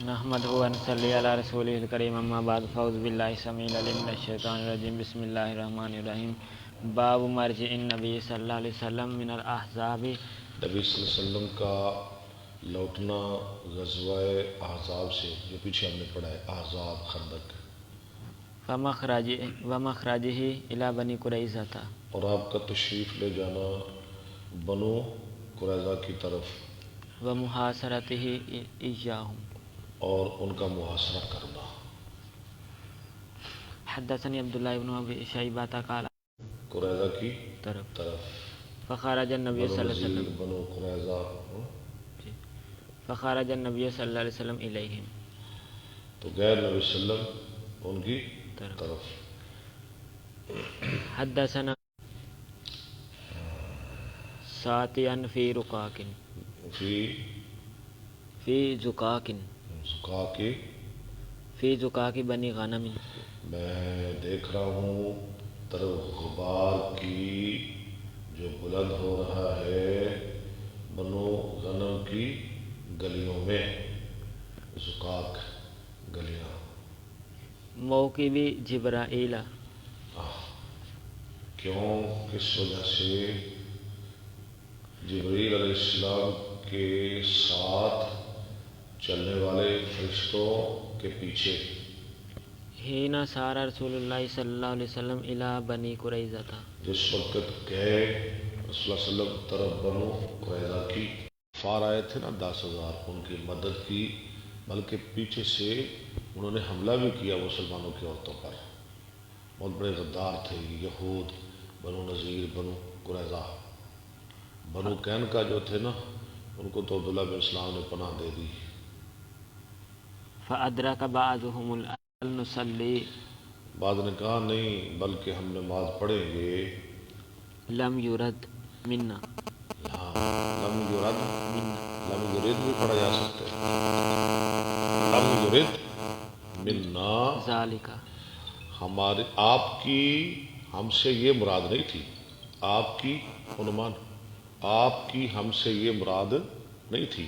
نحمدہ و نصلی علی رسولہ الکریم اما بعد فاعوذ باللہ السمیع العلیم من الشیطان الرجیم بسم اللہ الرحمن الرحیم باب مرجع النبی صلی اللہ علیہ وسلم من الاحزاب نبی صلی اللہ علیہ وسلم کا لوٹنا غزوہ احزاب سے، جو پیچھے ہم نے پڑھا ہے، احزاب خندق، ومخرجہ الی بنی قریظہ تھا، اور آپ کا تشریف لے جانا بنو قریظہ کی طرف ومحاصرتہ ایاہم. اور ان کا محاصرہ کرنا۔ حدثنی عبداللہ بن ابی شیبہ قال قریظہ کی طرف طرف فخرج النبی بنو صلی اللہ علیہ نذیر، وسلم بنو قریظہ، فخرج النبی صلی اللہ علیہ وسلم الیہم، تو غیر نبی صلی اللہ علیہ وسلم ان کی طرف۔ حدثنا ساتیا فی رقاق فی زقاق فی زقاق بنی غنم، میں دیکھ رہا ہوں طرف غبار کی جو بلند ہو رہا ہے بنو غنم کی گلیوں میں، زقاق گلیاں۔ موکب جبرائیل، کیوں؟ کس وجہ سے؟ جبریل علیہ السلام کے ساتھ چلنے والے فرشتوں کے پیچھے، حین سار رسول اللہ صلی اللہ علیہ وسلم الی بنی قریظہ تھا، جس وقت گئے رسول اللہ صلی اللہ علیہ وسلم طرف بنو قریظہ کی، فار آئے تھے نا 10,000 ان کی مدد کی، بلکہ پیچھے سے انہوں نے حملہ بھی کیا مسلمانوں کی عورتوں پر۔ بہت بڑے غدار تھے یہود، بنو نذیر، بنو قریظہ۔ بنو قینقاع جو تھے نا، ان کو تو عبداللہ بن سلام نے پناہ دے دی۔ فادرک بعضهم النصلی، بعد نے کہا نہیں بلکہ ہم نماز پڑھیں گے۔ لم یرد منا، لم یرد، لم یرد بھی پڑھا جا سکتا ہے، لم یرد منا، ذالک، ہمارے آپ کی ہم سے یہ مراد نہیں تھی، آپ کی عنوان، آپ کی ہم سے یہ مراد نہیں تھی۔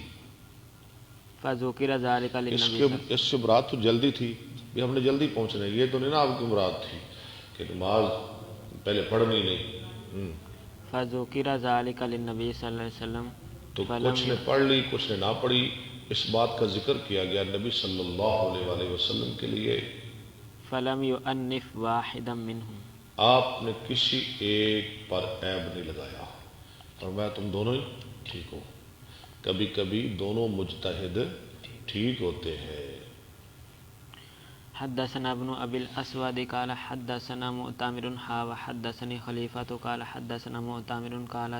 فذکر ذالک للنبی اس سے مراد تو جلدی تھی، یہ ہم نے جلدی پہنچنا ہے، یہ تو نہیں نا آپ کی مراد تھی کہ نماز پہلے پڑھنی نہیں۔ فذکر ذالک للنبی صلی اللہ علیہ وسلم، تو کچھ نے پڑھ لی کچھ نے نہ پڑھی، اس بات کا ذکر کیا گیا نبی صلی اللہ علیہ وآلہ وسلم کے لیے۔ فلم یؤنف واحدا منہم، آپ نے کسی ایک پر عیب نہیں لگایا، فرمایا تم دونوں ہی ٹھیک ہو۔ کبھی کبھی دونوں مجتہد ٹھیک ہوتے ہیں۔ حدثنا ابن ابی الاسود قال حدثنا معتمر وحدثني خلیفۃ قال حدثنا معتمر قال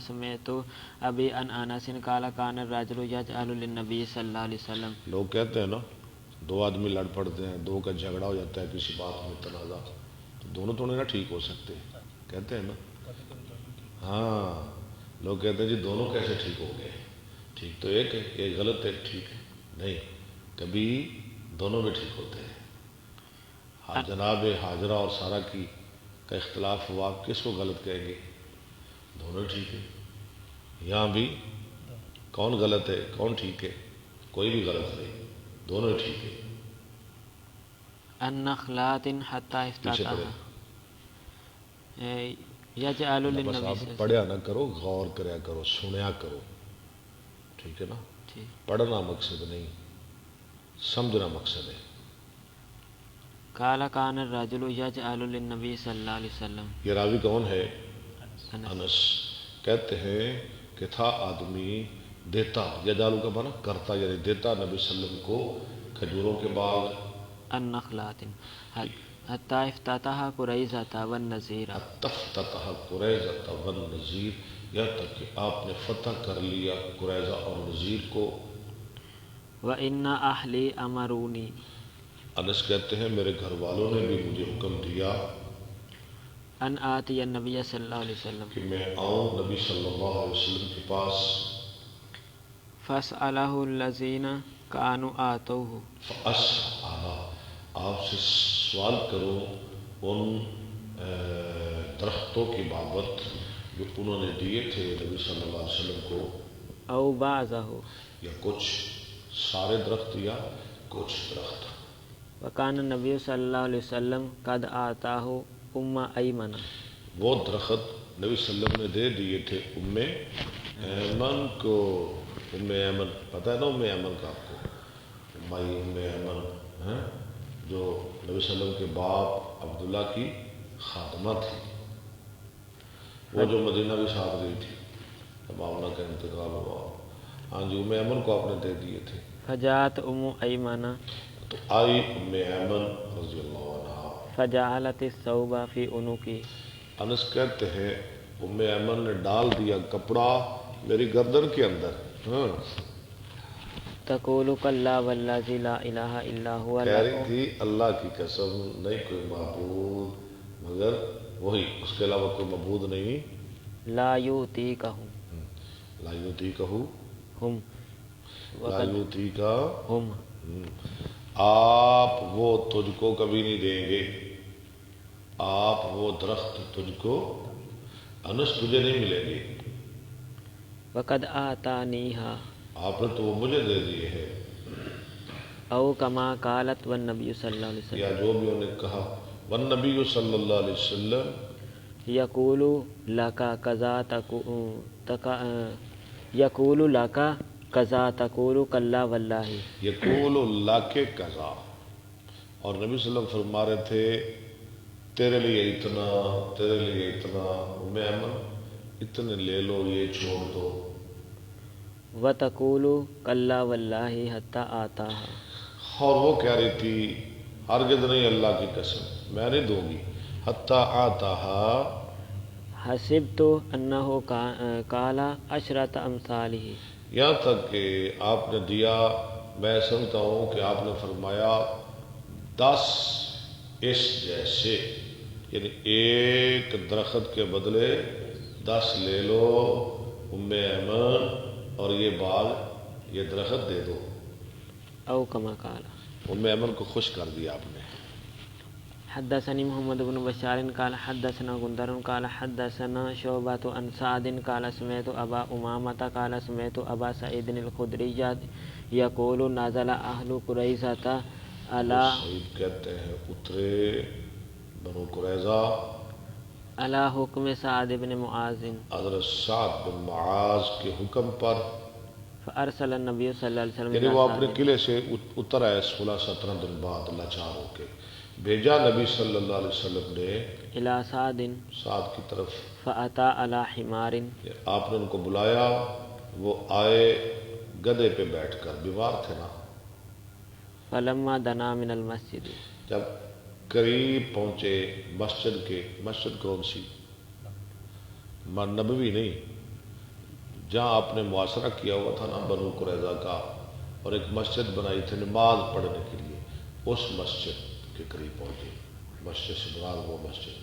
سمعت ابی عن انس قال كان الرجل يجعل للنبي صلی اللہ علیہ وسلم، لوگ کہتے ہیں نا دو آدمی لڑ پڑتے ہیں، دو کا جھگڑا ہو جاتا ہے کسی بات میں تنازع، تو دونوں تو نہیں نا ٹھیک ہو سکتے، کہتے ہیں نا۔ ہاں لوگ کہتے ہیں جی دونوں کیسے ٹھیک ہو گئے، ٹھیک تو ایک ہے، ایک غلط ہے، ٹھیک ہے نہیں، کبھی دونوں بھی ٹھیک ہوتے ہیں۔ جناب حاجرہ اور سارہ کی کا اختلاف ہوا، آپ کس کو غلط کہیں گے؟ دونوں ٹھیک ہے۔ یہاں بھی کون غلط ہے کون ٹھیک ہے؟ کوئی بھی غلط نہیں، دونوں ٹھیک ہے۔ النخلات حتی پیچھے پڑے افتتاحا یجعل بس للنبی آپ صلی اللہ پڑھیا نہ کرو، غور کریا کرو، سنیا کرو، ٹھیک ہے نا؟ علیہ پڑھنا مقصد نہیں، سمجھنا مقصد ہے۔ قال كان الرجل يجعل للنبي صلی اللہ علیہ وسلم، یہ راوی کون ہے؟ انس، انس کہتے ہیں کہ تھا آدمی دیتا، یجعل کا معنی کرتا، یعنی دیتا نبی صلی اللہ علیہ وسلم کو کھجوروں کے باغ، النخلات حتی افتتح قریظہ والنذیر، تفتتح قریظہ والنذیر، یہاں تک کہ آپ نے فتح کر لیا قریظہ اور نذیر کو۔ وَإِنَّ أَهْلِي أَمَرُونِي، انس کہتے ہیں میرے گھر والوں نے بھی مجھے حکم دیا أَنْ آتِيَ النَّبِيَّ صلی اللہ علیہ وسلم، کہ میں آؤں نبی صلی اللہ علیہ وسلم کے پاس، فَاسْأَلَهُ الَّذِينَ كَانُوا آتَوْهُ، فَأَسْأَلَ، آپ سے سوال کرو ان درختوں کی بابت جو انہوں نے دیے تھے نبی صلی اللہ علیہ وسلم کو، أَوْ بَعْضَهُ، یا کچھ سارے درخت یا کچھ درخت. وکان النبی صلی اللہ علیہ وسلم قد آتاہ ایمن. وہ درخت نبی صلی اللہ علیہ وسلم نے دے دیے تھے ایمن کو. ایمن پتہ ہے نا ایمن کا آپ کو؟ ایمن جو نبی صلی اللہ علیہ وسلم کے باپ عبداللہ کی خادمہ تھی، وہ جو مدینہ بھی ساتھ گئی تھی جب آمنہ کا انتقال ہوا. ہاں جی، ایمن کو آپ نے دے دیے تھے. فجاءت ایمن، تو آئی ایمن رضی اللہ عنہ. فجعلت الثوب فی عنقی. انس کہتے ہیں ایمن نے ڈال دیا کپڑا میری گردن کے اندر. تقول کلا والذی لا الہ الا هو. کہہ رہی تھی اللہ کی قسم نہیں کوئی معبود مگر وہی، اس کے علاوہ کوئی معبود نہیں. لا یؤتیکہ، لا یؤتیکہ، ہم، لا یؤتیکہ، ہم، آپ وہ تجھ کو کبھی نہیں دیں گے. آپ وہ درخت تجھ کو، انس تجھے نہیں ملیں گے. وقد آتانیہا، آپ نے تو وہ مجھے دے دیے ہیں. او کما قالت والنبی صلی اللہ علیہ یا وسلم جو بھی انہوں نے کہا والنبی صلی اللہ علیہ وسلم یقول لکا کذا یقول لکا کذا تقول کلا واللہ. یقول اللہ کے قضا. اور نبی صلی اللہ علیہ وسلم فرما رہے تھے تیرے لیے اتنا، تیرے لیے اتنا. ایمن اتنے لے لو، یہ چھوڑ دو. وتقول کلا واللہ حتی آتاہا. اور وہ کہہ رہی تھی ہرگز نہیں، اللہ کی قسم میں نہیں دوں گی. حتی آتاہا، حسبت انہ قال عشرۃ امثالہ. یہاں تک کہ آپ نے دیا، میں سمجھتا ہوں کہ آپ نے فرمایا 10 اس جیسے، یعنی ایک درخت کے بدلے 10 لے لو ایمن، اور یہ باغ، یہ درخت دے دو. او کما قال. ایمن کو خوش کر دیا آپ نے. حدثني محمد بن بشار قال حدثنا غندر قال حدثنا شعبة عن سعد قال سمعت أبا أمامة قال سمعت أبا سعيد الخدري يقول نزل أهل قريظة على، سعید کہتے ہیں اترے بنو قریظہ على حکم سعد بن معاذ، حضرت سعد بن معاذ کے حکم پر. فأرسل النبي صلی اللہ علیہ وسلم یعنی إلى وہ اپنے سعد، قلعے سے اتر آئے 16-17 دن بعد لاچار ہو کے. بھیجا نبی صلی اللہ علیہ وسلم نے إلى سعد سعد کی طرف. فأتى على حمار، آپ نے ان کو بلایا، وہ آئے گدھے پہ بیٹھ کر، بیمار تھے نا. فلما دنا من المسجد، جب قریب پہنچے مسجد کے. مسجد کون سی؟ نبوی نہیں، جہاں آپ نے معاشرہ کیا ہوا تھا نا بنو قریظہ کا، اور ایک مسجد بنائی تھی نماز پڑھنے کے لیے، اس مسجد کے قریب پہنچے. مسجد سے مراد وہ مسجد.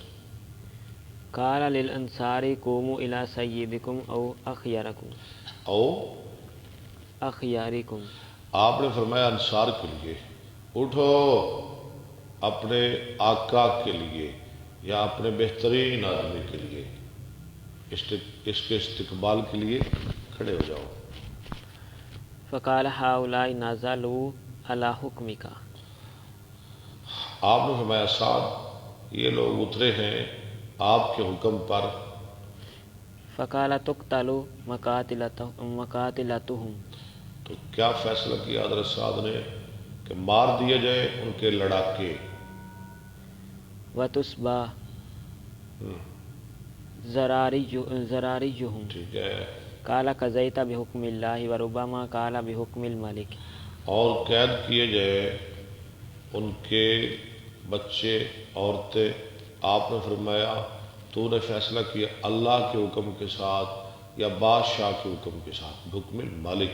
قال للانصار قوموا الى سیدکم او اخیارکم، او اخیارکم. آپ نے فرمایا انصار کے لیے اٹھو، اپنے آقا کے لیے یا اپنے بہترین آدمی کے لیے، اس کے استقبال کے لیے کھڑے ہو جاؤ. فقال هؤلاء نزلوا على حکمک، آپ نے فرمایا سعد یہ لوگ اترے ہیں آپ کے حکم پر. فقال تقتل مقاتلتهم، تو کیا فیصلہ کیا حضرت سعد نے کہ مار دیے جائے ان کے لڑاکے. وتسبى ذراريهم. ٹھیک ہے. قال قضيت بحکم اللہ وربما قال بحکم الملک. اور قید کیے جائے ان کے بچے، عورتیں. آپ نے فرمایا تو نے فیصلہ کیا اللہ کے حکم کے ساتھ یا بادشاہ کے حکم کے ساتھ، حکم الملک،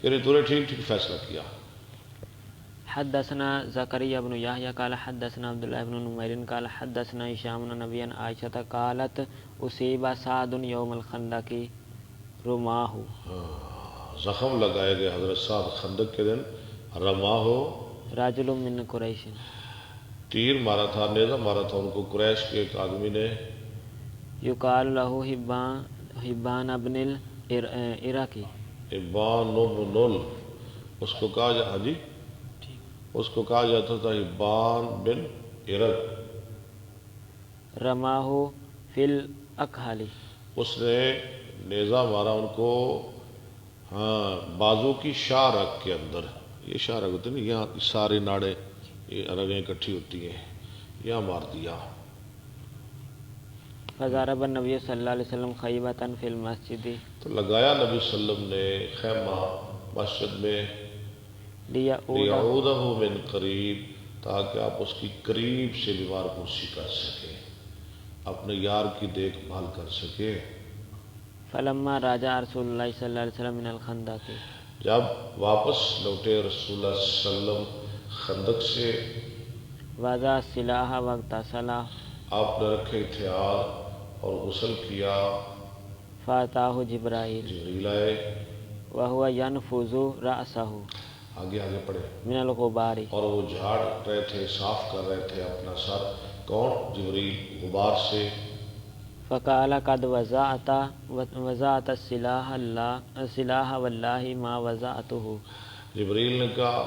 یعنی تو نے ٹھیک ٹھیک فیصلہ کیا. حدثنا زكريا بن يحيى قال حدثنا عبد الله بن نمير قال حدثنا هشام بن نبي عائشة قالت اصيب سعد يوم الخندق رماه. زخم لگائے گئے حضرت سعد خندق کے دن. رماہ رجل من قریش، تیر مارا تھا، نیزہ مارا تھا ان کو قریش کے ایک آدمی نے. يقال له حبان بن العراقي. ابان بن اس کو کہا ہاں جی اس کو کہا جاتا تھا حبان بن ارد. رماہ فی الاکحل، اس نے نیزہ مارا ان کو ہاں بازو کی شاہ رگ کے اندر. یہ شاہ رگ ہوتے نا یہاں سارے ناڑے یہ رگیں اکٹھی ہوتی ہیں، یہاں مار دیا. فضارب النبی صلی اللہ علیہ وسلم خیبۃ فی المسجد، تو لگایا نبی صلی اللہ علیہ وسلم نے خیمہ مسجد میں لیعود لیعودہ من قریب، تاکہ آپ اس کی قریب سے بیمار پرسی کر سکیں، اپنے یار کی دیکھ بھال کر سکیں. فلما راجع رسول اللہ صلی اللہ علیہ وسلم من الخندق، جب واپس لوٹے رسول اللہ صلی اللہ علیہ وسلم خندق سے، وضع السلاح واغتسل، آپ نے رکھے ہتھیار اور غسل کیا. فاتاہ جبرائیل جبریل آئے، وهو ينفض رأسه آگے آگے پڑھے، من الغبار، اور وہ جھاڑ رہے تھے، صاف کر رہے تھے اپنا سر. کون؟ جبریل، غبار سے. فقال قد وضعت السلاح واللہ ما وضعته، جبریل نے کہا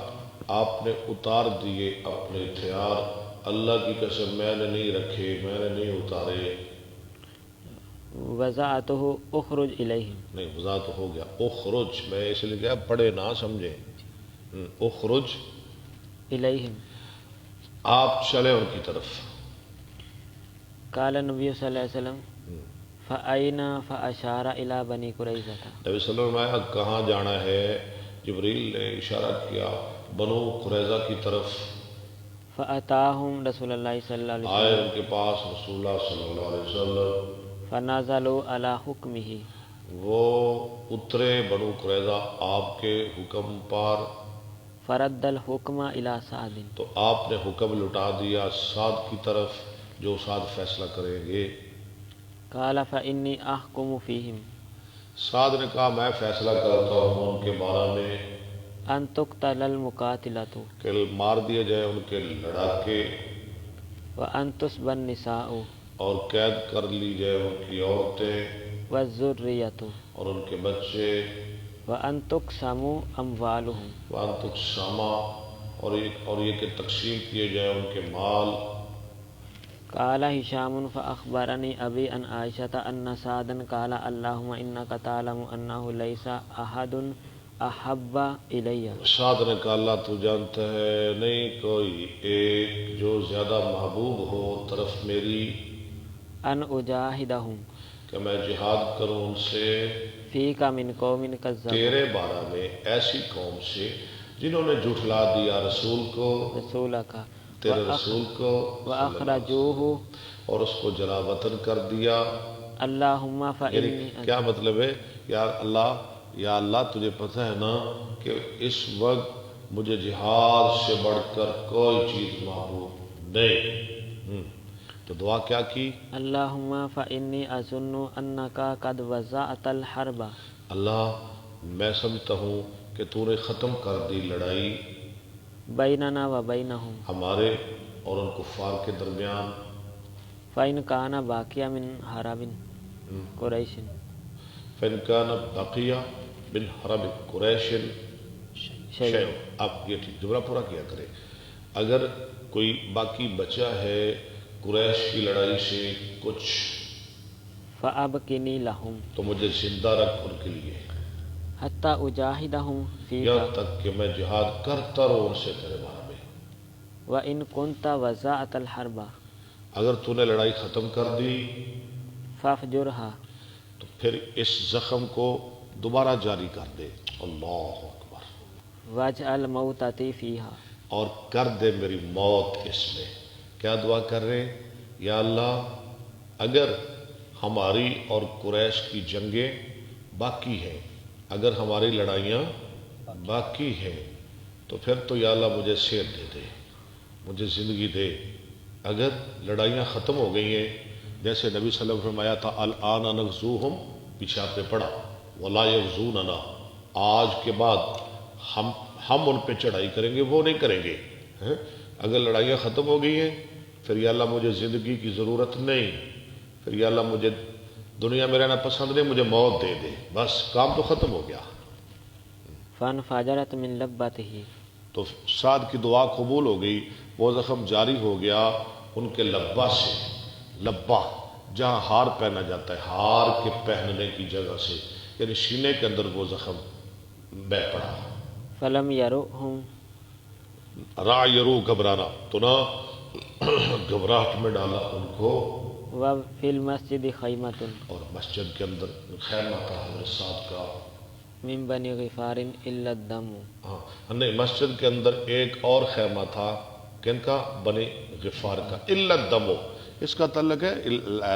آپ نے اتار دیے اپنے ہتھیار، اللہ کی قسم میں نے نہیں رکھے، میں نے نہیں اتارے. وضعته اخرج الیہم، نہیں وضاحت ہو گیا. اخرج، میں اس لیے کہا پڑھے نہ سمجھے. اخرج، الیہم. آپ چلے ان کی طرف. قال النبی صلی اللہ علیہ وسلم فأین فأشار الی بنی قریظہ، نبی صلی اللہ علیہ وسلم کہاں جانا ہے؟ جبریل نے اشارہ کیا بنو قریظہ کی طرف. فأتاہم رسول اللہ صلی اللہ علیہ آئے وسلم ان کے پاس رسول اللہ صلی اللہ علیہ وسلم، فنزلوا علی حکمہ، وہ اترے بنو قریظہ آپ کے حکم پر. فرد الحکم الی سعد، تو آپ نے حکم لٹا دیا سعد کی طرف، جو سعد فیصلہ کریں گے. قال فإنی احکم فیہم، سعد نے کہا میں فیصلہ کرتا ہوں ان کے بارے میں ان تقتل المقاتلۃ کہ مار دیے جائے ان کے لڑاکے، وان تسبى النساء اور قید کر لی جائے ان کی عورتیں والذریۃ اور ان کے بچے. وان تقسم اموالهم، وان تقسما، اور یہ کہ تقسیم کیے جائے ان کے مال. قال هشام فأخبرني أبي عن عائشة أن سعدا قال اللهم إنك تعلم أنه ليس أحد أحب إلي سعد نے کہا اللہ تو جانتا ہے نہیں کوئی ایک جو زیادہ محبوب ہو طرف میری أن أجاهدهم کہ میں جہاد کروں ان سے فيك من قوم كذبوا تیرے بارے میں ایسی قوم سے جنہوں نے جھٹلا دیا رسول کو، رسولك تیرے رسول کو، وأخرجوه. اور اس کو جلا وطن کر دیا. اللهم یعنی فإني کیا مطلب ہے؟ یا اللہ تجھے پتہ ہے نا کہ اس وقت مجھے جہاد سے بڑھ کر کوئی چیز محبوب نہیں. تو دعا کیا کی؟ اللهم فإني أظن أنك قد وضعت الحرب اللہ میں سمجھتا ہوں کہ تو نے ختم کر دی لڑائی بيننا وبينهم، ہمارے اور ان کفار کے درمیان. فإن كان باقيا من حرب قريش فإن كان بقيہ من حرب قریش شيء شیء. آپ یہ ٹھیک جملہ پورا کیا کرے. اگر کوئی باقی بچا ہے قریش کی لڑائی سے کچھ فأبقني لهم تو مجھے زندہ رکھ ان کے لیے، حتى أجاهدهم یہاں فيك، تک کہ میں جہاد کرتا رہوں ان سے تیرے بارے میں. وإن كنت وضعت الحرب اگر تو نے لڑائی ختم کر دی فافجرها، تو پھر اس زخم کو دوبارہ جاری کر دے. اللہ اکبر. واجعل موتتي فيها، اور کر دے میری موت اس میں. کیا دعا کر رہے ہیں؟ یا اللہ اگر ہماری اور قریش کی جنگیں باقی ہیں، اگر ہماری لڑائیاں باقی ہیں تو پھر تو یا اللہ مجھے صحت دے دے، مجھے زندگی دے. اگر لڑائیاں ختم ہو گئی ہیں جیسے نبی صلی اللہ علیہ وسلم فرمایا تھا الآن نغزوہم، پیچھے آپ نے پڑھا ولا یغزوننا، آج کے بعد ہم ان پہ چڑھائی کریں گے، وہ نہیں کریں گے. اگر لڑائیاں ختم ہو گئی ہیں پھر یا اللہ مجھے زندگی کی ضرورت نہیں، پھر یا اللہ مجھے دنیا میں رہنا پسند نہیں، مجھے موت دے دے، بس کام تو ختم ہو گیا. فانفجرت من لبته، تو سعد کی دعا قبول ہو گئی، وہ زخم جاری ہو گیا ان کے لبا سے، لبا جہاں ہار پہنا جاتا ہے، ہار کے پہننے کی جگہ سے، یعنی سینے کے اندر وہ زخم بہ پڑا۔ فلم یرؤہم، را یرو گھبرانا، تو نہ گھبراہٹ میں ڈالا ان کو۔ وفی المسجد خیمۃ اور مسجد کے اندر خیمہ تھا حضرت سعد کا، من بنی غفار الا الدم، ہاں نہیں، مسجد کے اندر ایک اور خیمہ تھا، کن کا؟ بنی غفار کا، الا الدم، اس کا تعلق ہے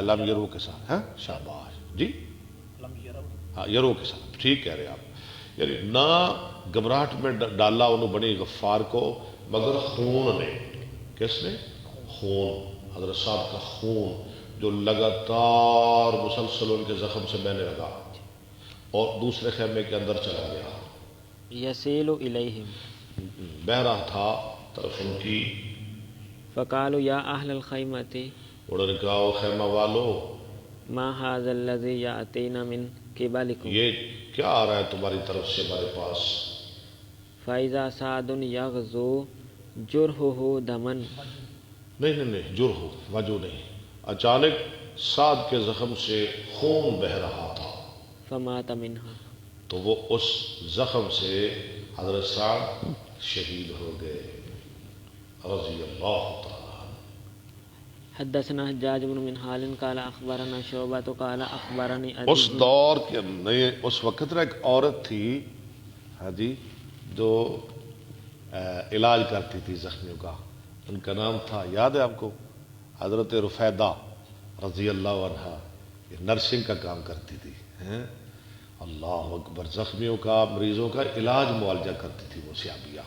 لم یرو کے ساتھ، ہاں شاباش جی، ہاں یرو کے ساتھ، ٹھیک کہہ رہے آپ، یعنی نہ گھبراہٹ میں ڈالا انہوں بنی غفار کو، مگر خون نے، کس نے؟ خون، حضرت صاحب کا خون جو لگاتار مسلسل ان کے زخم سے بہنے لگا اور دوسرے خیمے کے اندر چلا گیا، یسیل الیہم، بہ رہا تھا طرف ان کی۔ فقالوا یا اہل الخیمۃ انہوں نے کہا او خیمہ والو، ما ھذا الذی یأتینا من قبلکم، یہ کیا آ رہا ہے تمہاری طرف سے ہمارے پاس؟ فإذا سعد یغزو جرحہ دما، نہیں، جرح وجو نہیں، اچانک سعد کے زخم سے خون بہ رہا تھا، فمات منہ، تو وہ اس زخم سے حضرت سعد شہید ہو گئے رضی اللہ تعالی۔ حدثنا حجاج بن منہال قال اخبرنا شعبۃ قال اخبرنی اس دور کے اندر اس وقت ایک عورت تھی، ہاں جی، جو علاج کرتی تھی زخمیوں کا، ان کا نام تھا، یاد ہے آپ کو؟ حضرت رفیدہ رضی اللہ عنہا، یہ نرسنگ کا کام کرتی تھی، ہیں؟ اللہ اکبر، زخمیوں کا، مریضوں کا علاج معالجہ کرتی تھی وہ صحابیہ،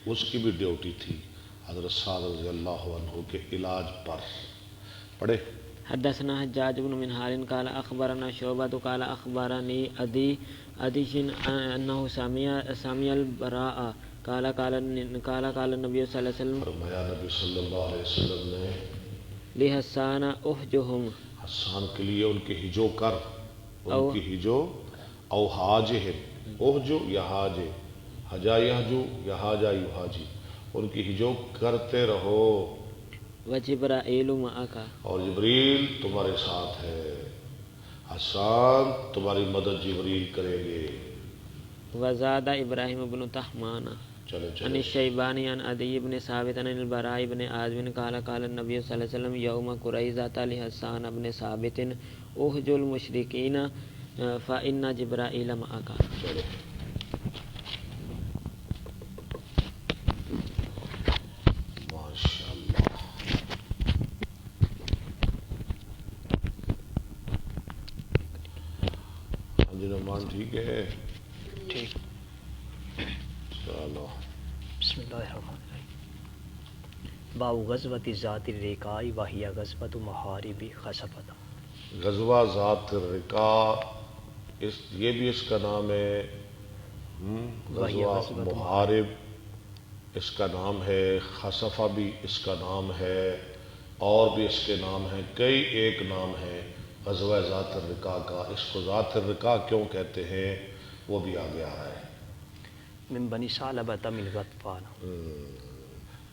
اس کی بھی ڈیوٹی تھی حضرت سعد رضی اللہ عنہ کے علاج پر۔ پڑھے حدثنا حجاج بن منہال قال اخبرنا شعبۃ قال اخبرنی ادی انه سمع البراء قال النبی صلی اللہ علیہ وسلم، فرمایا نبی صلی اللہ علیہ وسلم نے لحسان احجہم، حسان کے لیے ان کی ہجو کر، ان کی ہجو، او حاجہم، احجو یا حاجے، حجا یحجو یا حاجا یحاجی، ان کی ہجو کرتے رہو، وجبرائیل معک، اور جبریل تمہارے ساتھ ہے، حسان تمہاری مدد جبریل کریں گے۔ وزاد ابراہیم بن تحمان چلے عن چلے الشیبانی عن عدی بن ثابت عن البراء بن عازب قال قال النبی صلی اللہ علیہ وسلم یوم قریظۃ لحسان بن ثابت احج المشرکین فإن جبرائیل معک۔ چلے ماشاء اللہ۔ ہاں جی نعمان ٹھیک ہے، ٹھیک۔ چلو بسم اللہ الرحمن الرحیم۔ باب غزوۃ ذات الرقاع وہی غزوۃ محارب خصفۃ۔ غزوہ ذات الرقاع، یہ بھی اس کا نام ہے، غزوہ محارب اس کا نام ہے، خصفہ بھی اس کا نام ہے، اور بھی اس کے نام ہیں، کئی ایک نام ہے غزوہ ذات الرقاع کا۔ اس کو ذات الرقاع کیوں کہتے ہیں وہ بھی آگے آ رہا ہے۔ من بنی ثعلبۃ من غطفان،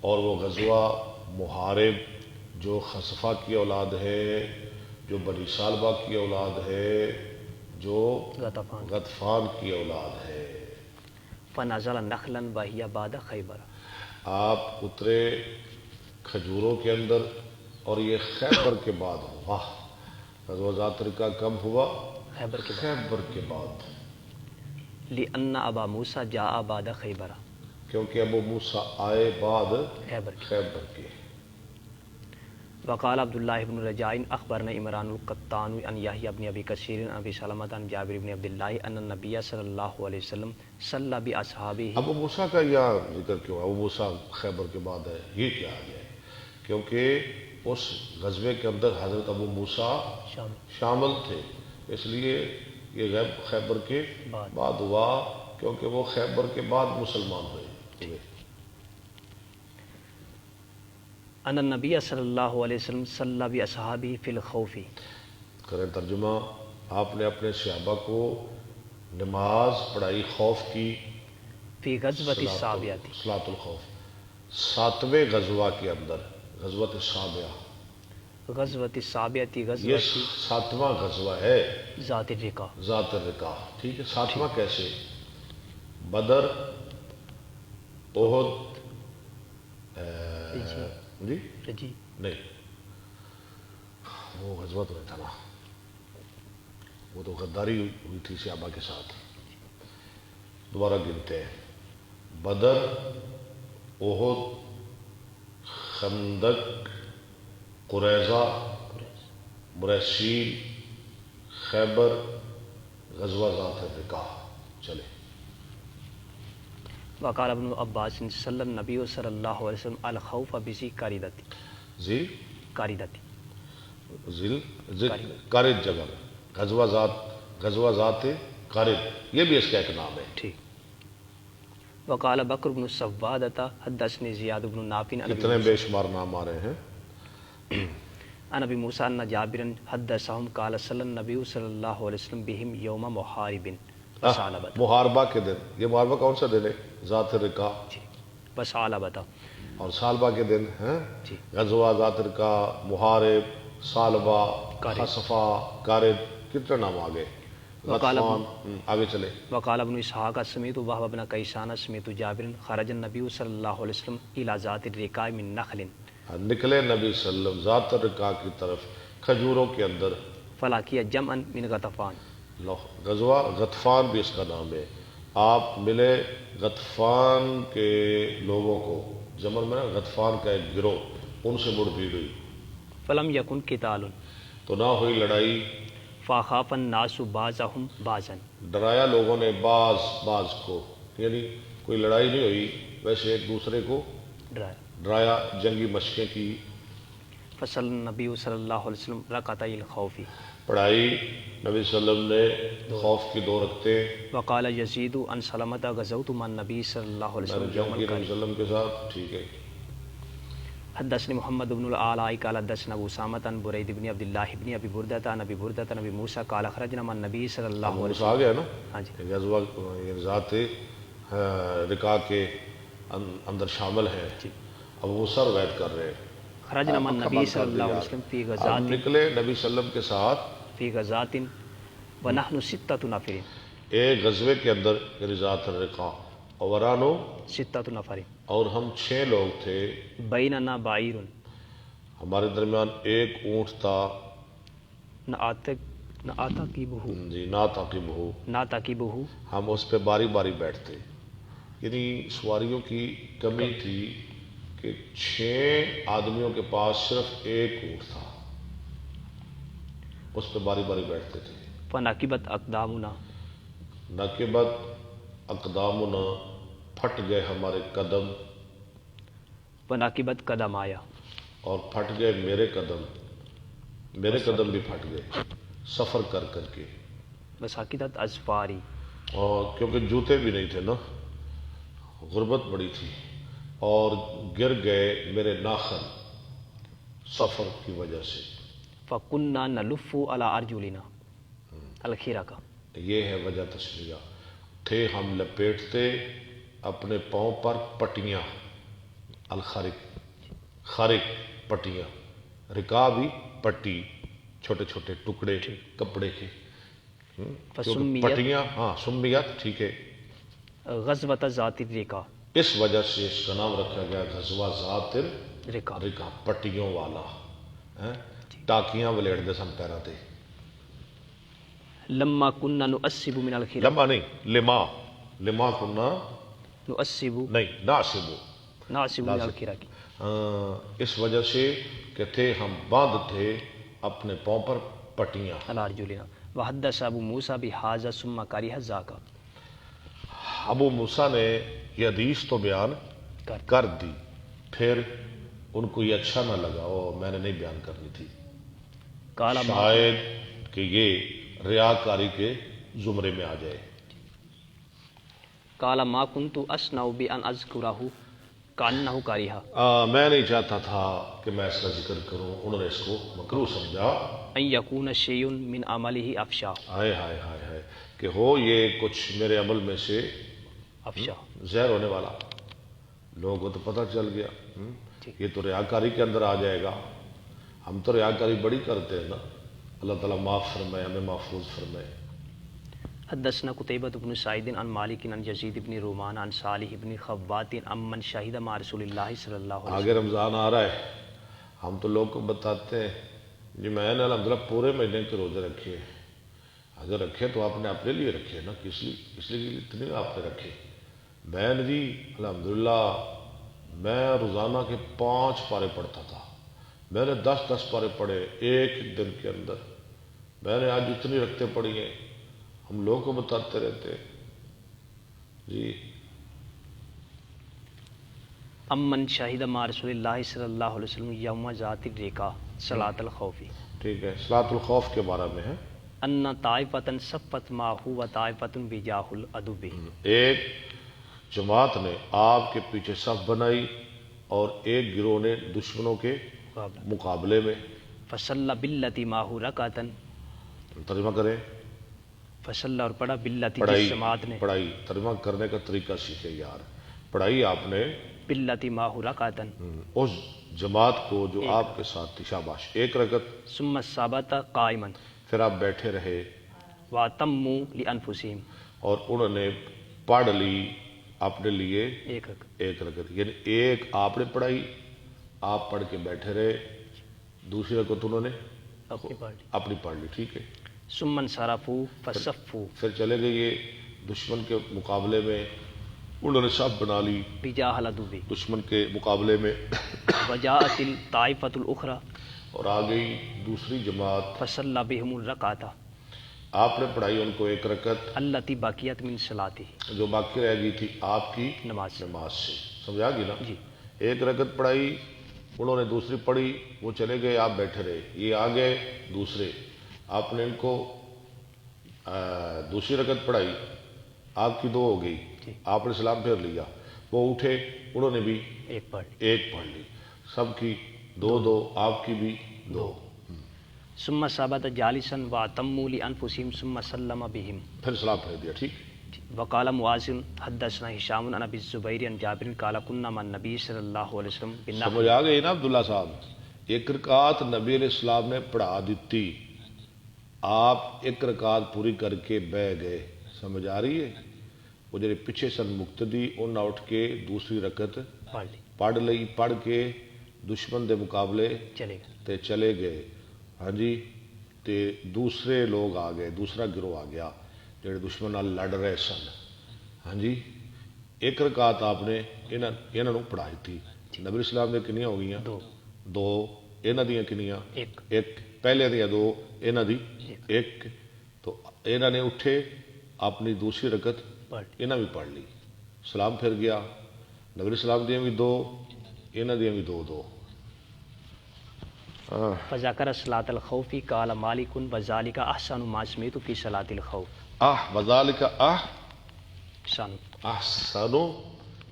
اور وہ غزوہ محارب جو خصفہ کی اولاد ہے، جو بنی ثعلبہ کی اولاد ہے، جو غطفان کی اولاد ہے۔ فنزل نخلا وہی بعد خیبر، آپ اترے کھجوروں کے اندر، اور یہ خیبر کے بعد ہوا۔ غزوہ ذات الرقاع کب ہوا؟ خیبر کے بعد۔ خیبر کے بعد، لأن ابا موسیٰ جاء بعد خیبر، کیونکہ ابو موسیٰ آئے بعد خیبر کے۔ خیبر کے۔ وقال عبداللہ بن رجاء اخبرنا عمران القطان عن یحییٰ بن ابی کثیر عن ابی سلمۃ عن جابر بن عبداللہ ان النبی صلی اللہ علیہ وسلم صلی باصحابہ۔ ابو موسیٰ کا یہاں ذکر کیوں؟ ابو موسیٰ خیبر کے بعد ہے، یہ کیا ہے؟ کیونکہ اس غزوے کے اندر حضرت ابو موسیٰ شامل تھے، اس لیے یہ خیبر کے بعد ہوا، کیونکہ وہ خیبر کے بعد مسلمان ہوئے۔ ان النبی صلی اللہ علیہ وسلم صلی باصحابہ فی الخوف، کریں ترجمہ، آپ نے اپنے صحابہ کو نماز پڑھائی خوف کی فی غزوۃ السابعہ، صلاۃ الخوف 7ویں غزوہ کے اندر، غزوۃ السابعہ، غزوۃ السابعہ یہ غزوۃ 7واں غزوہ ہے ذات الرقاع. ذات الرقاع. ٹھیک ہے، 7واں کیسے؟ بدر، احد، جی جی نہیں وہ غزوہ تو نہیں تھا نا، وہ تو غداری ہوئی تھی صحابہ کے ساتھ. دوبارہ گنتے ہیں، بدر، احد، خندق، قریظہ، مریسیل، خیبر، غزوہ ذات الرقاع. چلے وقال ابن عباس صلی النبی صلی اللہ علیہ وسلم الخوف بذی قاردۃ، جی قاردۃ قارد جگہ میں غزوہ ذات قارد، یہ بھی اس کا ایک نام ہے. ٹھیک. وقال بکر بن سوادۃ حدثنی زیاد بن نافع اتنے بے شمار نام آ رہے ہیں. عن ابی موسیٰ ان جابر حدثهم قال صلی النبی صلی اللہ علیہ وسلم بہم یوم محارب وثعلبۃ. محاربہ کے دن، یہ محاربہ کون سا دن ہے؟ ذات الرقاع. جی وثعلبۃ. اور سالبہ کے دن ہیں جی غزوہ ذات الرقاع، محارب، سالبہ، قارد. خصفہ، قارد، کتنے نام آگے؟ وقال غطفان. آگے چلے. وقال ابن اسحاق سمیت وهب بن کیسان سمیت جابر خرج النبی صلی اللہ علیہ وسلم الی ذات الرقاع من نخل، نکلے نبی صلی اللہ علیہ وسلم ذات الرقاع کی طرف کھجوروں کے اندر. فلاقی جمعا من غطفان. غزوہ غطفان بھی اس کا نام ہے. آپ ملے غطفان کے لوگوں کو، جمل میں غطفان کا ایک گروہ، ان سے مڑ بھیڑ ہوئی فلم یکن قتال تو نہ ہوئی لڑائی. فخاف الناس بعضهم بعضا. ڈرایا لوگوں نے بعض کو، یعنی کوئی لڑائی نہیں ہوئی، ویسے ایک دوسرے کو ڈرایا، جنگی مشقیں کی. فصل النبی صلی اللہ علیہ وسلم رکعتي الخوف. پڑھائی نبی صلی اللہ علیہ وسلم نے خوف کی 2 رکعتیں. وقال یزید عن سلمۃ غزوت مع النبی صلی اللہ علیہ وسلم یوم نبی صلی اللہ القارب. علیہ وسلم کے ساتھ. ٹھیک ہے. حدثني محمد بن العلاء قال حدثنا ابو اسامہ عن برید بن عبد الله بن ابی بردۃ عن ابی بردۃ عن ابی موسیٰ قال خرجنا مع النبی صلی اللہ علیہ آ گیا نا. ہاں جی غزوہ ذات رقاع کے اندر شامل ہے. ابو موسیٰ روایت کر رہے ہیں. خرجنا مع النبی صلی اللہ علیہ وسلم فی اب غزات نکلے نبی صلی اللہ علیہ وسلم کے ساتھ فی غزات ونحن ستۃ نفر. ایک غزوے کے اندر یعنی ذات الرقاع، اور ورانو ستۃ نفر. اور ہم 6 لوگ تھے. بیننا بعیر ہمارے درمیان ایک اونٹ تھا. نہ آتا کی بہو جی نا تعقیب ہو، نہ تاکی بہو. ہم اس پہ باری باری بیٹھتے. یعنی سواریوں کی کمی تھی کہ 6 آدمیوں کے پاس صرف ایک اونٹ تھا، اس پہ باری باری بیٹھتے تھے. فناقبت اقدامنا. نقبت اقدامنا، پھٹ گئے ہمارے قدم. فناقبت قدم آیا. اور پھٹ گئے میرے قدم، میرے قدم بھی پھٹ گئے سفر کر کر کے. وساقطت اظفاری. اور کیونکہ جوتے بھی نہیں تھے نا، غربت بڑی تھی، اور گر گئے میرے ناخن سفر کی وجہ سے. فکننا نلف علی ارجلنا الخیرہ کا. یہ ہے وجہ تشریح. تھے ہم لپیٹتے اپنے پاؤں پر پٹیاں، الخارق، خارق پٹیاں، رقاع بھی پٹی، چھوٹے چھوٹے ٹکڑے کپڑے کے. فسمیت پٹیاں، ہاں سمیت. ٹھیک ہے. غزوۃ ذات الرقاع. اس وجہ سے اس کا نام رکھا گیا غزوہ ذات رقاع. الرقاع، پٹیوں والا. ٹاکیاں ولیٹ دے سن پیرا تے. لما کننا نؤسب من الخیرہ. لما نہیں، لما کننا نؤسب نہیں، ناسبو. ناصب من الخیرہ کی. اس وجہ سے کہ تھے ہم باندھ تھے اپنے پاؤں پر پٹیاں. علی ارجلنا. وحدث ابو موسیٰ بہذا ثم کریہ ذاک. ابو موسیٰ نے یہ حدیث تو بیان کر دی، پھر ان کو یہ اچھا نہ لگا، اور میں نے نہیں بیان کرنی تھی، قال شاید کہ یہ ریاکاری کے زمرے میں آ جائے. قال ما كنت اصنع بان اذكره كانه کریہ. میں نہیں چاہتا تھا کہ میں اس کا ذکر کروں، انہوں نے اس کو مکروہ سمجھا. ان یکون شیء من عمله افشا. ہائے ہائے ہائے ہائے، کہ ہو یہ کچھ میرے عمل میں سے افشا زہر ہونے والا، لوگوں کو تو پتہ چل گیا، یہ تو ریاکاری کے اندر آ جائے گا، ہم تو ریاکاری بڑی کرتے ہیں نا، اللہ تعالیٰ معاف فرمائے، ہمیں محفوظ فرمائے۔ حدثنا قتيبة بن سعيد عن مالك عن يزيد بن رومان عن صالح بن خوات عن من شهد مع رسول الله صلی اللہ علیہ آگے رمضان آ رہا ہے، ہم تو لوگ کو بتاتے ہیں جی میں نے الحمدللہ پورے مہینے کے روزے رکھے، اگر رکھے تو آپ نے اپنے لیے رکھے نا، اس لیے اتنے آپ نے رکھے۔ میں نے جی الحمدللہ میں روزانہ کے 5 پارے پڑھتا تھا، میں نے 10 پارے پڑھے ایک دن کے اندر، میں نے آج اتنی رکھتے پڑھی ہیں، ہم لوگوں کو بتاتے رہتے ہیں جی۔ امن شاہد مع رسول اللہ صلی اللہ علیہ وسلم یوم ذات الرقا صلاۃ الخوف، ٹھیک ہے، صلاۃ الخوف کے بارے میں ہے، ان طائفتن صفت معه و طائفتن بجاہ العدو، ایک جماعت نے آپ کے پیچھے صف بنائی اور ایک گروہ نے دشمنوں کے مقابلے میں۔ فصلی باللتی معه رکعتن، ترجمہ کریں، فصلی اور پڑھا باللتی پڑھائی جس جماعت نے، پڑھائی ترجمہ کرنے کا طریقہ سیکھے یار، پڑھائی آپ نے باللتی معه رکعتن، اس جماعت کو جو آپ کے ساتھ تھی، شاباش، ایک رکعت، ثم ثبت قائما پھر آپ بیٹھے رہے واتموا لانفسہم، اور انہوں نے پڑھ لی اپنے لیے ایک رکعت، ایک رکعت، یعنی ایک آپ نے پڑھائی، آپ پڑھ کے بیٹھے رہے، دوسری رکعت انہوں نے اپنی پڑھ لی، اپنی پڑھ لی، ٹھیک ہے، ثم انصرفوا فصفوا پھر چلے گئے یہ دشمن کے مقابلے میں، انہوں نے صف بنا لی بجاہ العدو، دشمن کے مقابلے میں، وجاءت الطائفۃ الاخری اور آ گئی دوسری جماعت، فصلی بہم الرکعۃ آپ نے پڑھائی ان کو ایک رکعت التی بقیت من صلاتہ، جو باقی رہ گئی تھی آپ کی نماز، نماز سے، سمجھا گی نا؟ جی، ایک رکعت پڑھائی، انہوں نے دوسری پڑھی، وہ چلے گئے، آپ بیٹھے رہے، یہ آ گئے دوسرے، آپ نے ان کو دوسری رکعت پڑھائی، آپ کی 2 ہو گئی، آپ نے سلام پھیر لیا، وہ اٹھے، انہوں نے بھی ایک پڑھ لی، ایک پڑھ لی، سب کی 2 آپ کی بھی 2، ثم ثبت جالسا واتموا لانفسہم ثم سلم بہم، پھر سلام پھیر دیا، ٹھیک۔ وقال معاذ حدثنا هشام عن ابي الزبير عن جابر قال كنا مع النبي صلی اللہ علیہ وسلم بالنحو، سمجھ آ گئی نا عبداللہ صاحب؟ ایک رکعت نبی علیہ السلام نے پڑھا دیتی، آپ ایک رکعت پوری کر کے بہ گئے، سمجھ آ رہی ہے؟ وہ جڑے پیچھے سن مقتدی انہاں اٹھ کے دوسری رکعت پڑھ لی، پڑھ لئی، پڑھ کے دشمن دے مقابلے چلے گئے، تے چلے گئے، ہاں جی، تے دوسرے لوگ آ گئے، دوسرا گروہ آ گیا جڑے دشمن نال لڑ رہے سن، ہاں جی، ایک رکعت آپ نے انہاں نوں پڑھائی تھی، نبی اسلام نے کنیاں ہو گئیاں؟ 2، انہاں دیاں کنیاں؟ ایک، پہلے دیاں 2، انہاں دی ایک، تو انہاں نے اٹھے اپنی دوسری رکعت انہاں بھی پڑھ لی، سلام پھر گیا، نبی اسلام دیاں بھی 2، انہاں دیاں بھی 2۔ فذکر صلاۃ الخوف قال مالک وذلک احسن ما سمعت فی صلاۃ الخوف، وذالک احسن احسن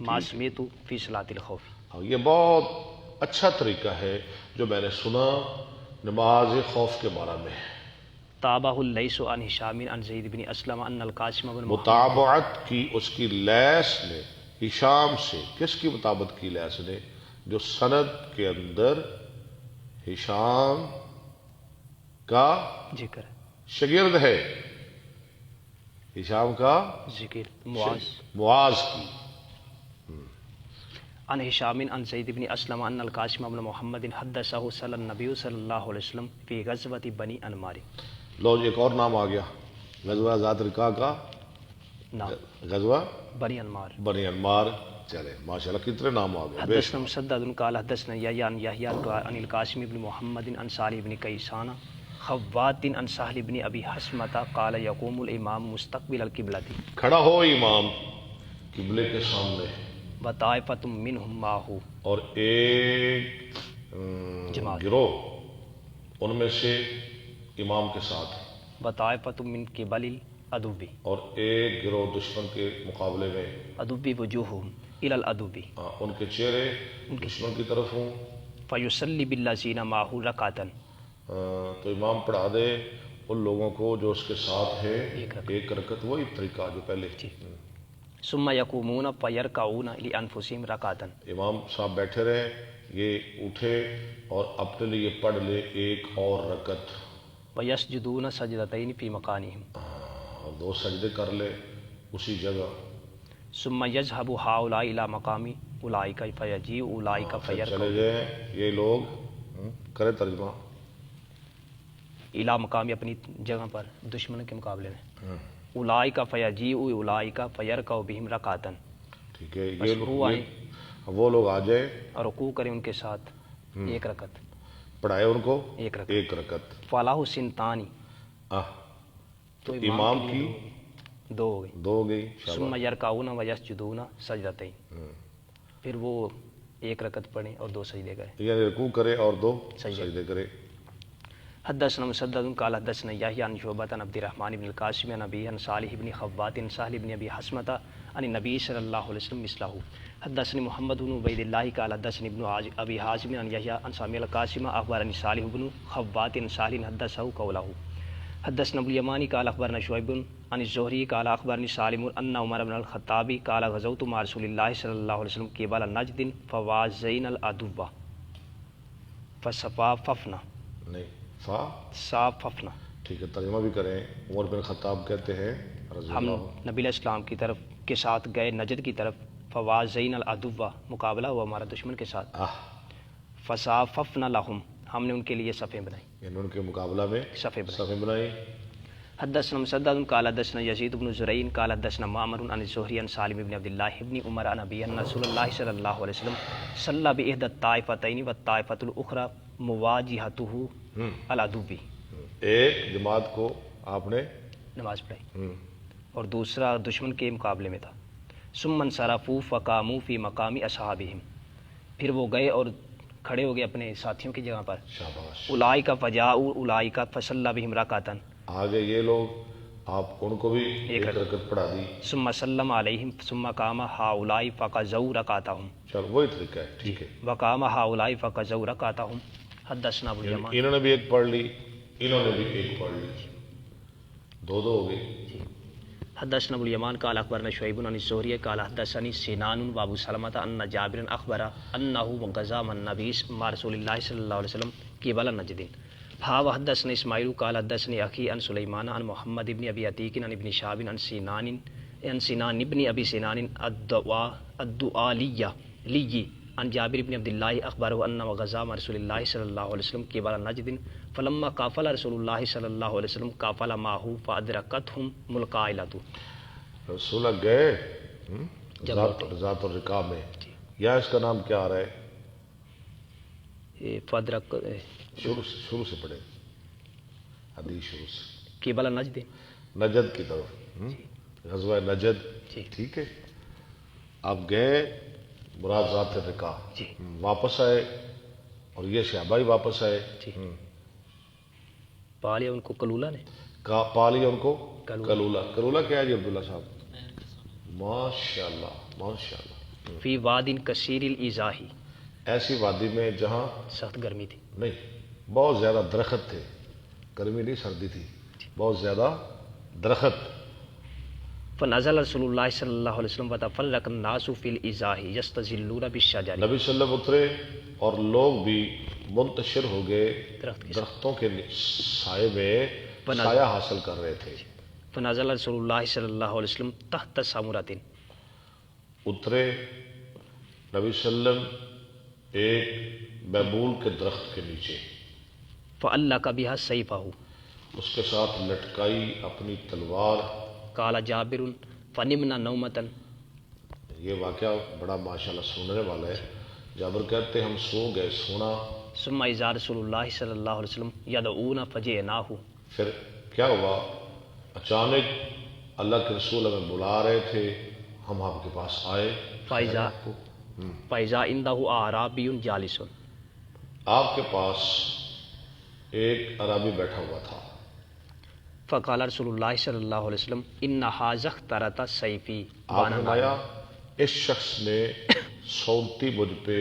ما سمعت فی صلاۃ الخوف، یہ بہت اچھا طریقہ ہے جو میں نے سنا نماز خوف کے بارے میں۔ تابہ اللیث عن ہشام عن زید بن اسلم ان القاسم بن محمد، متابعت کی اس کی لیس نے ہشام سے، کس کی مطابقت کی لیس نے؟ جو سند کے اندر ہشام کا ذکر ہے، شاگرد ہے، ہشام کا ذکر معاذ، معاذ کی، عن ہشام عن زید بن اسلم ان القاسم بن محمد حدثه صلی النبی صلی اللہ علیہ وسلم فی غزوۃ بنی انمار، لو ایک اور نام آ گیا، غزوہ ذات رقاع کا نام غزوہ بنی انمار، بنی انمار، چلے ماشاءاللہ کتنے نام آ گئے، بے حدثنا مسدد قال حدثنا یحیی عن یحیی عن القاسم بن محمد عن صالح بن کیسان خوات عن سہل بن ابی حسمۃ قال یقوم الامام مستقبل القبلۃ، کھڑا ہو امام قبلے کے سامنے، وطائفۃ منہم معہ، اور ایک جماعت، گروہ ان میں سے امام کے ساتھ، وطائفۃ من قبل العدو، اور ایک گروہ دشمن کے مقابلے میں، عدو وجوہہم الی العدو، ان کے چہرے دشمن کی طرف ہوں، فیصلی بالذین معہ رکعۃ، تو امام پڑھا دے ان لوگوں کو جو اس کے ساتھ ہے ایک رکعت، وہی طریقہ جو پہلے. ثم یقومون فیرکعون لانفسہم رکعۃ. امام صاحب بیٹھے رہے، یہ اٹھے اور اپنے لیے پڑھ لے ایک اور رکعت، ویسجدون سجدتین فی مکانہم. اور 2 سجدے کر لے اسی جگہ. ثم یذهب ہؤلاء الی مقام اولئک فیجیء اولئک پھر فیرکعون. چلے جائیں یہ لوگ، کرے ترجمہ. الی مقام اپنی جگہ پر دشمن کے مقابلے میں. اولئک فیجیء اولئک فیرکعوا بہم رکعۃ. ٹھیک ہے، یہ لوگ وہ لوگ آ جائیں اور رکوع کریں ان کے ساتھ ایک رکعت، پڑھائے ان کو ایک رکعت. ایک رکعت. فلاح سنتانی، تو امام کی 2 ہو گئی. 2 ہو گئی. ثم یرکعون ویسجدون سجدتین. پھر وہ ایک رکعت پڑھیں اور 2 سجدے کریں. یعنی رکوع کرے اور 2 سجدے کرے. حدثنا مسدد قال حدثنا یحیی عن شعبۃ عن عبد الرحمن بن القاسم عن ابی عن صالح بن خوات عن سہل بن ابی حسمۃ عن النبی صلی اللہ علیہ وسلم مثلہ. حدثني محمد بن عبید اللہ قال حدثني ابن ابی حازم عن یحیی عن سامع القاسم اخبرني صالح بن خوات عن سہل حدثه قوله. حدثنا ابو الیمانی قال اخبرنا شعیب عن الزہری قال اخبرنی سالم ان عمر بن الخطاب قال غزوت مع رسول اللہ صلی اللہ علیہ وسلم قبل نجد فوازین العدو فصفافنا. نہیں صاففنا. ٹھیک ہے، ترجمہ بھی کریں. عمر بن خطاب کہتے ہیں رضی ہم اللہ، نبی علیہ السلام کی طرف کے ساتھ گئے نجد کی طرف. فوازین العدو، مقابلہ ہوا ہمارا دشمن کے ساتھ. فصاففنا لہم، ہم نے ان کے لیے صفیں بنائی، یعنی ان کے مقابلہ میں صفیں بنائی. حدثنا مسدد قال حدثنا یزید بن زرعین قال حدثنا معمر عن الزہری عن سالم بن عبد اللہ بن عمر عن ابی ان رسول اللہ صلی اللہ علیہ وسلم صلی باحدى الطائفتین والطائفۃ الاخری مواجہتہ العدو. ایک جماعت کو آپ نے نماز پڑھائی اور دوسرا دشمن کے مقابلے میں تھا. ثم انصرفوا فقاموا فی مقام اصحابہم، پھر وہ گئے اور کھڑے ہو گئے اپنے ساتھیوں کی جگہ پر. شاباش. اولئک فجاؤوا اولئک فصلی بہم رکعۃ. آگے یہ لوگ آپ ان کو بھی ایک رکعت پڑھا دی. ثم سلم علیہم ثم قام ہؤلاء فقضوا رکعتهم. چل وہی طریقہ ہے. ٹھیک ہے، وقام ہؤلاء فقضوا رکعتهم. حدثنا ابو الیمان. انہوں نے بھی ایک پڑھ لی، انہوں نے بھی ایک پڑھ لی، 2 ہو گئی. حدثنا ابو الیمان قال اخبرنا شعیب عن الزہری قال حدثني سنان وابو سلمة ان جابر اخبر انه غزا مع النبي مع رسول الله صلی اللہ علیہ وسلم قبل نجد. حدثنا اسماعیل قال حدثني اخي عن سلیمان عن محمد بن ابی عتیق عن ابن شہاب عن سنان بن ابی سنان الدؤالی عن جابر بن عبد الله اخبره انه غزا مع رسول الله صلی اللہ علیہ وسلم قبل نجد فلما قافل رسول اللہ صلی اللہ علیہ وسلم قافل معه فادرکتهم القائلۃ. رسول اللہ گئے ذات الرقاب میں، یا اس کا نام کیا آ رہا ہے؟ فادرک شروع سے پڑھے حدیث شروع سے. قبل نجد، نجد کی طرف، غزوہ نجد. ٹھیک ہے، آپ گئے مراد ذات الرقاب، واپس آئے اور یہ صحابہ ہی واپس آئے. پا لیا ان کو کلولہ نے، پا لیا ان کو کلولہ. کلولہ کیا ہے جی عبداللہ صاحب؟ ماشاء اللہ ماشاء اللہ. فی واد کثیر الازاح، ایسی وادی میں جہاں سخت گرمی تھی، نہیں بہت زیادہ درخت تھے، گرمی نہیں سردی تھی، بہت زیادہ درخت. فنزل رسول اللہ صلی اللہ علیہ وسلم وتفرق الناس فی الازاح یستظلون بالشجر. نبی صلی اللہ علیہ وسلم اترے اور لوگ بھی منتشر ہو گئے درختوں کے سائے میں، سایہ حاصل کر رہے تھے. فنزل رسول اللہ صلی اللہ علیہ وسلم تحت ثمرۃ، اترے نبی صلی اللہ علیہ وسلم ایک بیبول کے درخت کے نیچے. فعلق بها سیفہ، اس کے ساتھ لٹکائی اپنی تلوار. قال جابر فنمنا نومۃ. یہ واقعہ بڑا ماشاءاللہ سننے والا ہے. جابر کہتے ہم سو گئے سونا. ثم اذا رسول اللہ صلی اللہ علیہ وسلم یدعونا فجئناہ. پھر کیا ہوا؟ اچانک اللہ کے رسول ہمیں بلا رہے تھے، ہم آپ کے پاس آئے. فإذا عنده أعرابي جالس، آپ کے پاس ایک عربی بیٹھا ہوا تھا. فقال رسول اللہ صلی اللہ علیہ وسلم ان هذا اخترت سیفی. آپ نے فرمایا اس شخص نے سونتی مجھ پہ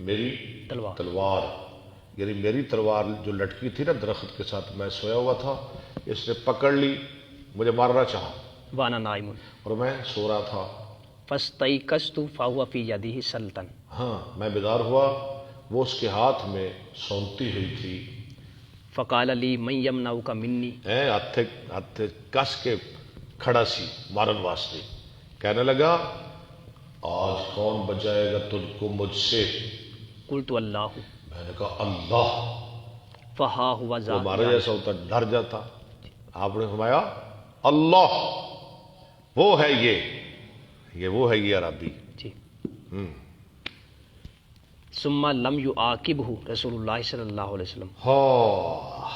میری تلوار، یعنی میری تلوار جو لٹکی تھی نا درخت کے ساتھ، میں سویا ہوا تھا، اس نے پکڑ لی، مجھے مارنا چاہا وانا نائم اور میں سو رہا تھا. فاستيقظت فهو في يده سلطن. ہاں میں بیدار ہوا، وہ اس کے ہاتھ میں سونتی ہوئی تھی. فقال لي من يمنعك مني. ہاتھ کس کے کھڑا سی مارن واسطے. کہنے لگا آج کون بچائے گا تجھ کو مجھ سے؟ قلت اللہ. میں نے کہا اللہ. فہا ہوا ذا. ہمارا جیسا ہوتا ڈر جاتا. آپ نے فرمایا اللہ وہ ہے، یہ وہ ہے، یہ عربی. جی. ثم لم يعاقبه رسول اللہ صلی اللہ علیہ وسلم. ہاں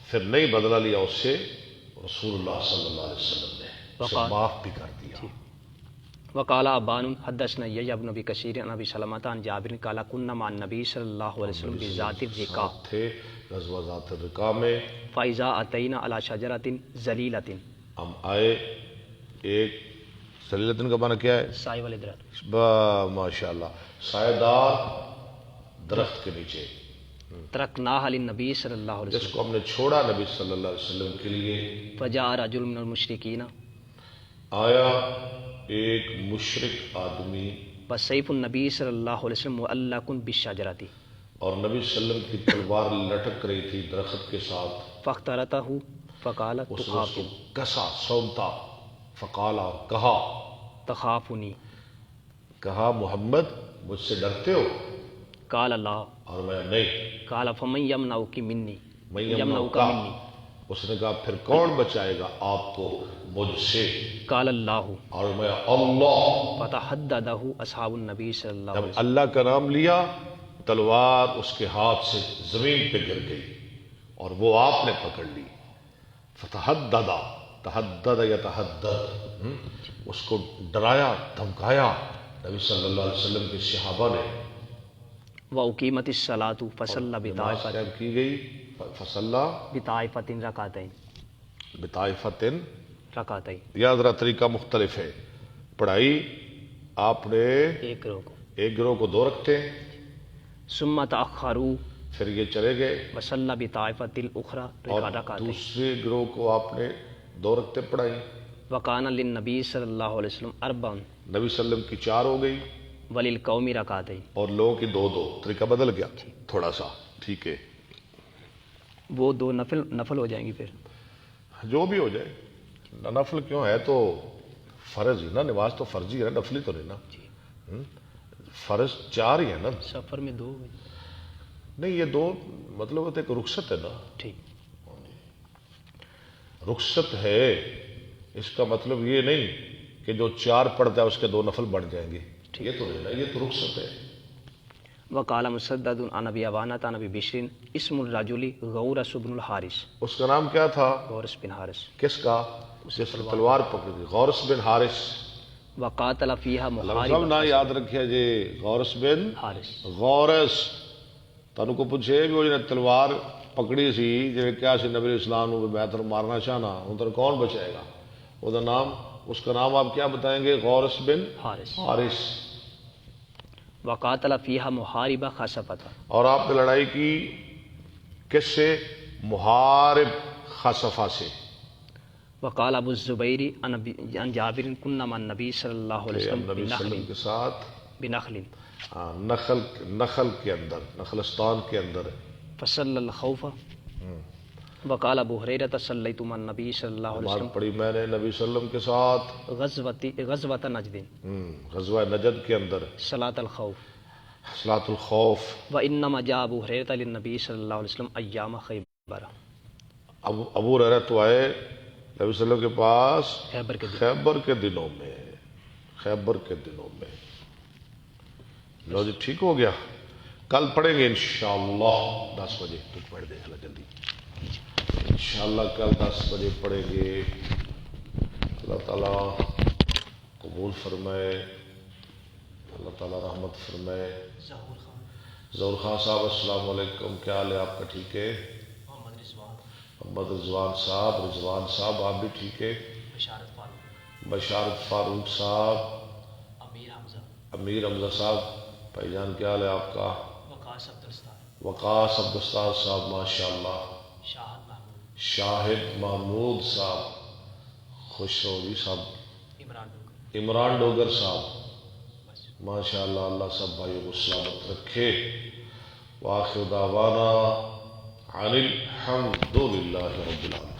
پھر نہیں بدلہ لیا اس سے رسول اللہ صلی اللہ علیہ وسلم نے، اسے معاف بھی کر دیا. وقال ابان حدثنا يحيى بن ابي كثير عن ابي سلمة عن جابر قال كنا مع النبي صلی اللہ علیہ وسلم بذات الرقاع. تھے غزوہ ذات الرقاع میں. فاذا اتينا على شجرة ذليلة. ہم آئے ایک ذلیلۃ کا معنی کیا ہے؟ سائے والے درخت. ماشاء اللہ سایہ دار درخت کے نیچے. ترکناها للنبي صلی اللہ علیہ جس وسلم. کو ہم نے چھوڑا نبی صلی اللہ علیہ وسلم کے لیے. فجاء رجل من المشرکین. آیا ایک مشرک آدمی وسیف النبی صلی اللہ علیہ وسلم معلق بالشجرۃ. اور نبی صلی اللہ علیہ وسلم کی تلوار لٹک رہی تھی درخت کے ساتھ. فاخترته فقال اس نے اس تخاف. کو کسا سونتا. فقالا کہا، تخافنی. کہا محمد مجھ سے ڈرتے ہو؟ قال لا. اور میں نہیں. قال فمن يمنعك مني. میں يمنعك کہا. مني. اس نے کہا پھر کون بچائے گا آپ کو مجھ سے؟ قال اللہ. اور میں اللہ. فتحدده اصحاب النبی صلی اللہ علیہ جب وسلم. اللہ کا نام لیا تلوار اس کے ہاتھ سے زمین پہ گر گئی اور وہ آپ نے پکڑ لی. فتحدد، تحدد یا تحدد، اس کو ڈرایا دھمکایا نبی صلی اللہ علیہ وسلم کے صحابہ نے. واقیمت الصلاۃ فصلى نماز قائم کی گئی. فصلى بطائفۃ رکعتین. بطائفۃ رکعتین. یا ذرا طریقہ مختلف ہے. پڑھائی آپ نے ایک گروہ کو. ایک گروہ کو 2 رکھتے ہیں. ثم تأخروا پھر یہ چلے گئے وصلى بطائفۃ الاخرى اور رکعتین. دوسرے گروہ کو آپ نے 2 رکھتے پڑھائی. وکان للنبی صلی اللہ علیہ وسلم 4 نبی صلی اللہ علیہ وسلم کی 4 ہو گئی وللقوم رکعتین. اور لوگوں کی 2. طریقہ بدل گیا تھوڑا سا. ٹھیک ہے وہ 2 نفل ہو جائیں گی. پھر جو بھی ہو جائے. نفل کیوں ہے تو فرض ہی نا، نماز تو فرضی ہے نا، نفلی تو نہیں نا. فرض 4 ہی ہے نا. سفر میں 2 نہیں یہ 2 مطلب ایک رخصت ہے نا. ٹھیک. رخصت ہے، اس کا مطلب یہ نہیں کہ جو 4 پڑھتا ہے اس کے 2 نفل بڑھ جائیں گے. یہ تو نہیں نا، یہ تو رخصت ہے. وقال مسدد عن ابي عوانة عن ابي بشر اسم الرجل غورس بن الحارث. اس کا نام کیا تھا؟ غورس بن حارث. کس کا؟ جس نے تلوار پکڑی تھی. غورس بن حارث. وقاتل فيها سب محارب نہ یاد رکھیا جی. غورس بن حارث. غورس تانوں کو پوچھے بھی وہ جنہیں تلوار پکڑی سی جی کیا سی نبی اسلام نو میں تر مارنا چاہنا ہوں تو کون بچائے گا؟ وہ نام، اس کا نام آپ کیا بتائیں گے؟ غورس بن حارث. حارث. وقاتل فيها محارب خصفة. اور آپ نے لڑائی کی کس سے؟ محارب خصفہ سے. وقال ابو الزبیر عن جابر كنا مع النبي صلی اللہ علیہ وسلم نبی صلی اللہ علیہ وسلم کے ساتھ بنخل. نخل کے اندر، نخلستان کے اندر. فصلى الخوف. وقال ابو ہریرہ صلیت مع النبی صلی اللہ علیہ نماز وسلم پڑھی میں نے نبی صلی اللہ علیہ وسلم کے ساتھ غزوۃ نجد. غزوہ نجد کے اندر صلاۃ الخوف. صلاۃ الخوف. وانما جاء ابو ہریرہ للنبی صلی اللہ علیہ وسلم ایام خیبر. ابو ہریرہ تو آئے نبی صلی اللہ علیہ وسلم کے پاس خیبر کے دن. خیبر کے دنوں میں. خیبر کے دنوں میں. لو جی ٹھیک ہو گیا. کل پڑھیں گے انشاءاللہ 10 بجے. تو پڑھ دیکھ لو جلدی انشاءاللہ. کل 10 بجے پڑھیں گے. اللہ تعالیٰ قبول فرمائے، اللہ تعالیٰ رحمت فرمائے. ظہور خان صاحب السلام علیکم، کیا حال ہے آپ کا؟ ٹھیک ہے. محمد رضوان صاحب آپ بھی ٹھیک ہے. بشارت فاروق صاحب، امیر حمزہ صاحب بھائی جان کیا حال ہے آپ کا؟ وقاص عبدالستار صاحب ماشاءاللہ. شاہد محمود صاحب، خسرو جی صاحب، عمران ڈوگر صاحب، ماشاء اللہ، اللہ سب بھائیوں کو سلامت رکھے۔ وآخر دعوانا عن الحمد للہ رب العالمین۔